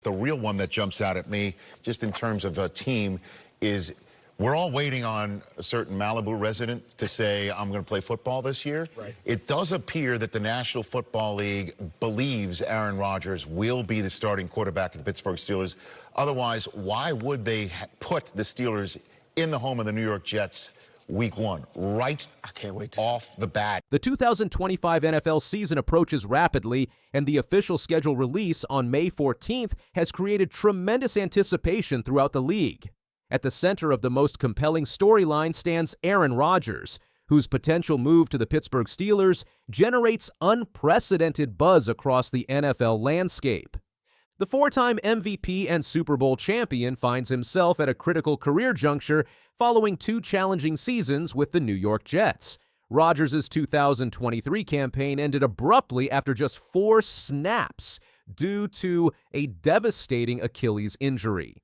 The real one that jumps out at me, just in terms of a team, is we're all waiting on a certain Malibu resident to say, I'm going to play football this year. Right. It does appear that the National Football League believes Aaron Rodgers will be the starting quarterback of the Pittsburgh Steelers. Otherwise, why would they put the Steelers in the home of the New York Jets Week 1, right I can't wait to off the bat? The 2025 NFL season approaches rapidly, and the official schedule release on May 14th has created tremendous anticipation throughout the league. At the center of the most compelling storyline stands Aaron Rodgers, whose potential move to the Pittsburgh Steelers generates unprecedented buzz across the NFL landscape. The four-time MVP and Super Bowl champion finds himself at a critical career juncture following two challenging seasons with the New York Jets. Rodgers' 2023 campaign ended abruptly after just 4 snaps due to a devastating Achilles injury.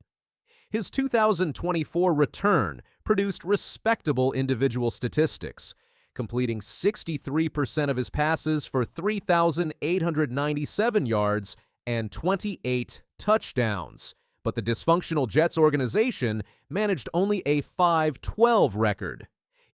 His 2024 return produced respectable individual statistics, completing 63% of his passes for 3,897 yards and 28 touchdowns. But the dysfunctional Jets organization managed only a 5-12 record.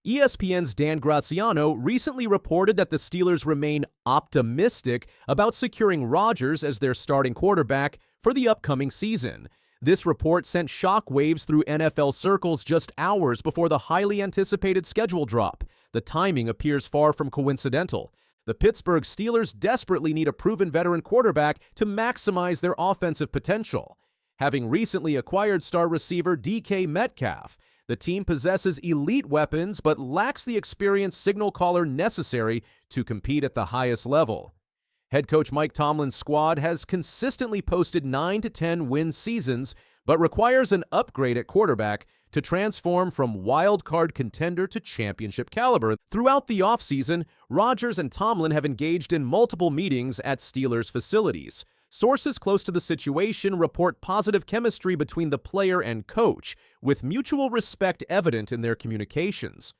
ESPN's Dan Graziano recently reported that the Steelers remain optimistic about securing Rodgers as their starting quarterback for the upcoming season. This report sent shockwaves through NFL circles just hours before the highly anticipated schedule drop. The timing appears far from coincidental. The Pittsburgh Steelers desperately need a proven veteran quarterback to maximize their offensive potential. Having recently acquired star receiver DK Metcalf, the team possesses elite weapons but lacks the experienced signal caller necessary to compete at the highest level. Head coach Mike Tomlin's squad has consistently posted 9 to 10 win seasons, but requires an upgrade at quarterback to transform from wild card contender to championship caliber. Throughout the offseason, Rodgers and Tomlin have engaged in multiple meetings at Steelers facilities. Sources close to the situation report positive chemistry between the player and coach, with mutual respect evident in their communications.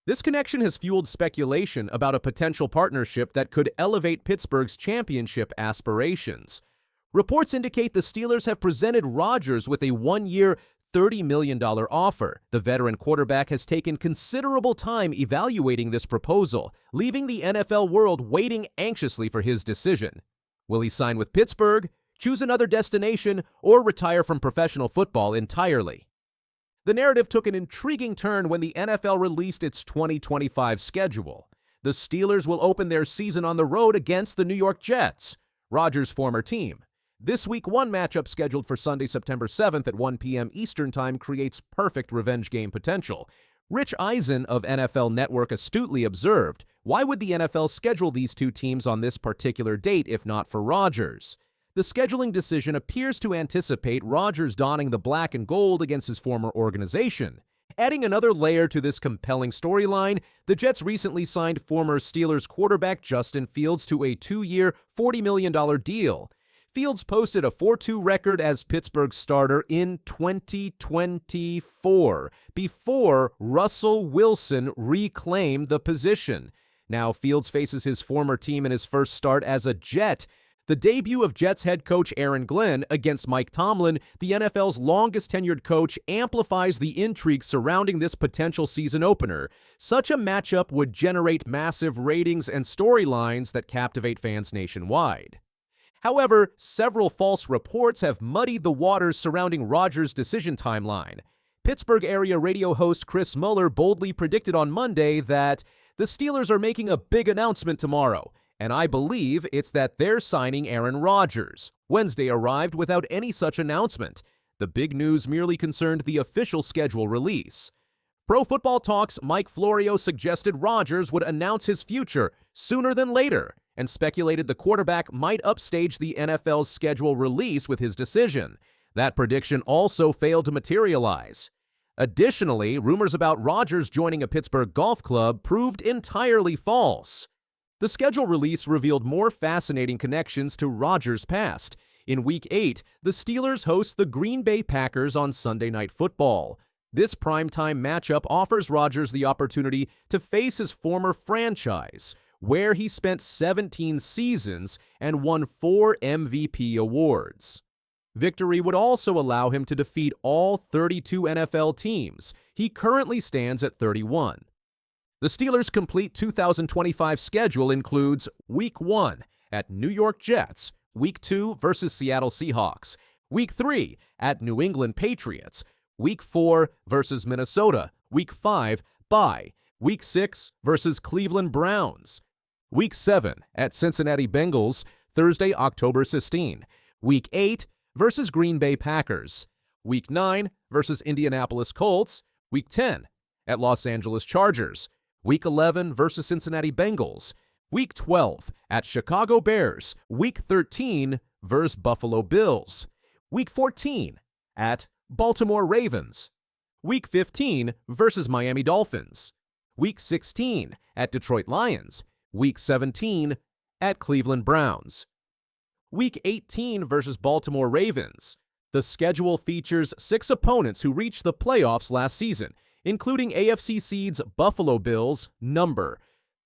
This connection has fueled speculation about a potential partnership that could elevate Pittsburgh's championship aspirations. Reports indicate the Steelers have presented Rodgers with a 1-year, $30 million offer. The veteran quarterback has taken considerable time evaluating this proposal, leaving the NFL world waiting anxiously for his decision. Will he sign with Pittsburgh, choose another destination, or retire from professional football entirely? The narrative took an intriguing turn when the NFL released its 2025 schedule. The Steelers will open their season on the road against the New York Jets, Rodgers' former team. This Week 1 matchup scheduled for Sunday, September 7th at 1 p.m. Eastern Time creates perfect revenge game potential. Rich Eisen of NFL Network astutely observed, why would the NFL schedule these two teams on this particular date if not for Rodgers? The scheduling decision appears to anticipate Rodgers donning the black and gold against his former organization. Adding another layer to this compelling storyline, the Jets recently signed former Steelers quarterback Justin Fields to a 2-year, $40 million deal. Fields posted a 4-2 record as Pittsburgh's starter in 2024, before Russell Wilson reclaimed the position. Now Fields faces his former team in his first start as a Jet. The debut of Jets head coach Aaron Glenn against Mike Tomlin, the NFL's longest-tenured coach, amplifies the intrigue surrounding this potential season opener. Such a matchup would generate massive ratings and storylines that captivate fans nationwide. However, several false reports have muddied the waters surrounding Rodgers' decision timeline. Pittsburgh area radio host Chris Muller boldly predicted on Monday that the Steelers are making a big announcement tomorrow, and I believe it's that they're signing Aaron Rodgers. Wednesday arrived without any such announcement. The big news merely concerned the official schedule release. Pro Football Talk's Mike Florio suggested Rodgers would announce his future sooner than later, and speculated the quarterback might upstage the NFL's schedule release with his decision. That prediction also failed to materialize. Additionally, rumors about Rodgers joining a Pittsburgh golf club proved entirely false. The schedule release revealed more fascinating connections to Rodgers' past. In Week 8, the Steelers host the Green Bay Packers on Sunday Night Football. This primetime matchup offers Rodgers the opportunity to face his former franchise, where he spent 17 seasons and won 4 MVP awards. Victory would also allow him to defeat all 32 NFL teams. He currently stands at 31. The Steelers' complete 2025 schedule includes Week 1 at New York Jets, Week 2 versus Seattle Seahawks, Week 3 at New England Patriots, Week 4 versus Minnesota, Week 5 bye, Week 6 versus Cleveland Browns, Week 7 at Cincinnati Bengals, Thursday, October 16, Week 8 versus Green Bay Packers, Week 9 versus Indianapolis Colts, Week 10 at Los Angeles Chargers, Week 11 versus Cincinnati Bengals, Week 12 at Chicago Bears, Week 13 versus Buffalo Bills, Week 14 at Baltimore Ravens, Week 15 versus Miami Dolphins, Week 16 at Detroit Lions, Week 17 at Cleveland Browns, Week 18 versus Baltimore Ravens. The schedule features 6 opponents who reached the playoffs last season, including AFC seeds Buffalo Bills, number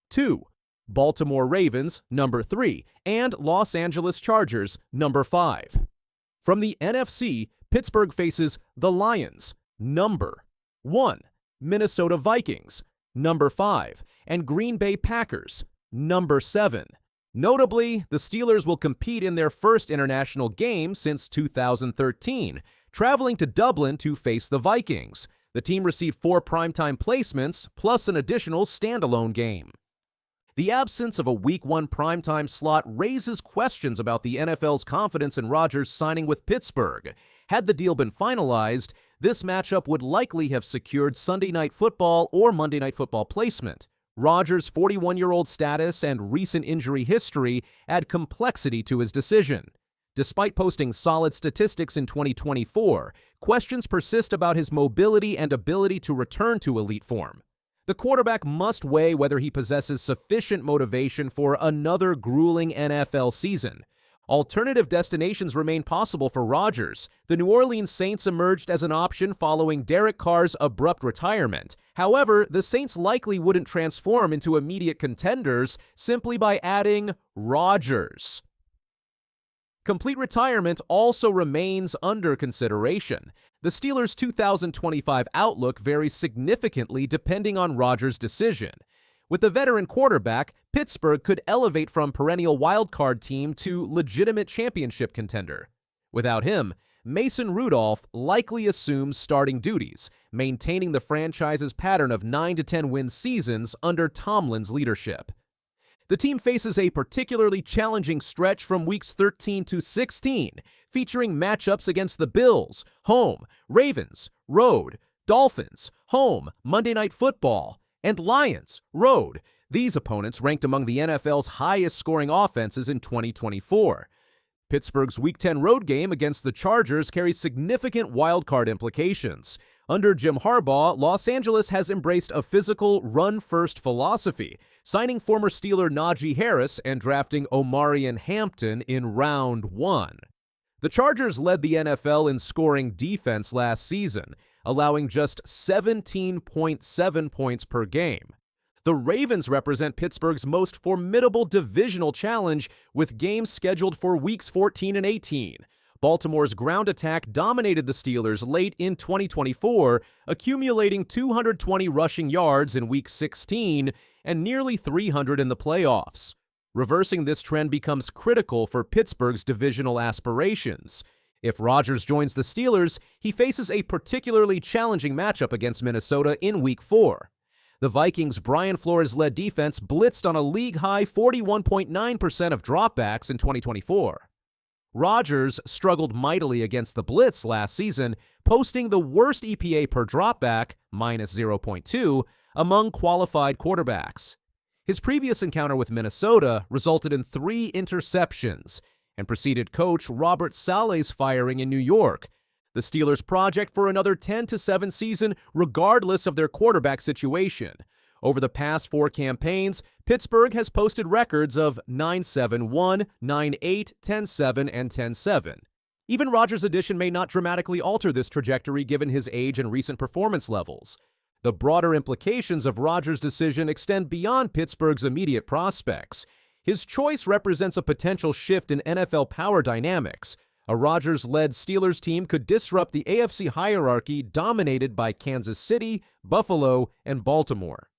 2, Baltimore Ravens, number 3, and Los Angeles Chargers, number 5. From the NFC, Pittsburgh faces the Lions, number 1, Minnesota Vikings, number 5, and Green Bay Packers, number 7. Notably, the Steelers will compete in their first international game since 2013, traveling to Dublin to face the Vikings. The team received 4 primetime placements, plus an additional standalone game. The absence of a Week 1 primetime slot raises questions about the NFL's confidence in Rodgers signing with Pittsburgh. Had the deal been finalized, this matchup would likely have secured Sunday Night Football or Monday Night Football placement. Rodgers' 41-year-old status and recent injury history add complexity to his decision. Despite posting solid statistics in 2024, questions persist about his mobility and ability to return to elite form. The quarterback must weigh whether he possesses sufficient motivation for another grueling NFL season. Alternative destinations remain possible for Rodgers. The New Orleans Saints emerged as an option following Derek Carr's abrupt retirement. However, the Saints likely wouldn't transform into immediate contenders simply by adding Rodgers. Complete retirement also remains under consideration. The Steelers' 2025 outlook varies significantly depending on Rodgers' decision. With the veteran quarterback, Pittsburgh could elevate from perennial wildcard team to legitimate championship contender. Without him, Mason Rudolph likely assumes starting duties, maintaining the franchise's pattern of 9 to 10 win seasons under Tomlin's leadership. The team faces a particularly challenging stretch from weeks 13 to 16, featuring matchups against the Bills, home, Ravens, road, Dolphins, home, Monday Night Football, and Lions, road. These opponents ranked among the NFL's highest-scoring offenses in 2024. Pittsburgh's Week 10 road game against the Chargers carries significant wildcard implications. Under Jim Harbaugh, Los Angeles has embraced a physical, run-first philosophy, signing former Steeler Najee Harris and drafting Omarion Hampton in round 1. The Chargers led the NFL in scoring defense last season, allowing just 17.7 points per game. The Ravens represent Pittsburgh's most formidable divisional challenge, with games scheduled for weeks 14 and 18. Baltimore's ground attack dominated the Steelers late in 2024, accumulating 220 rushing yards in Week 16 and nearly 300 in the playoffs. Reversing this trend becomes critical for Pittsburgh's divisional aspirations. If Rodgers joins the Steelers, he faces a particularly challenging matchup against Minnesota in Week 4. The Vikings' Brian Flores-led defense blitzed on a league-high 41.9% of dropbacks in 2024. Rodgers struggled mightily against the blitz last season, posting the worst EPA per dropback, minus 0.2, among qualified quarterbacks. His previous encounter with Minnesota resulted in 3 interceptions and preceded coach Robert Saleh's firing in New York. The Steelers project for another 10-7 season regardless of their quarterback situation. Over the past 4 campaigns, Pittsburgh has posted records of 9-7-1, 9-8, 10-7, and 10-7. Even Rodgers' addition may not dramatically alter this trajectory given his age and recent performance levels. The broader implications of Rodgers' decision extend beyond Pittsburgh's immediate prospects. His choice represents a potential shift in NFL power dynamics. A Rodgers-led Steelers team could disrupt the AFC hierarchy dominated by Kansas City, Buffalo, and Baltimore.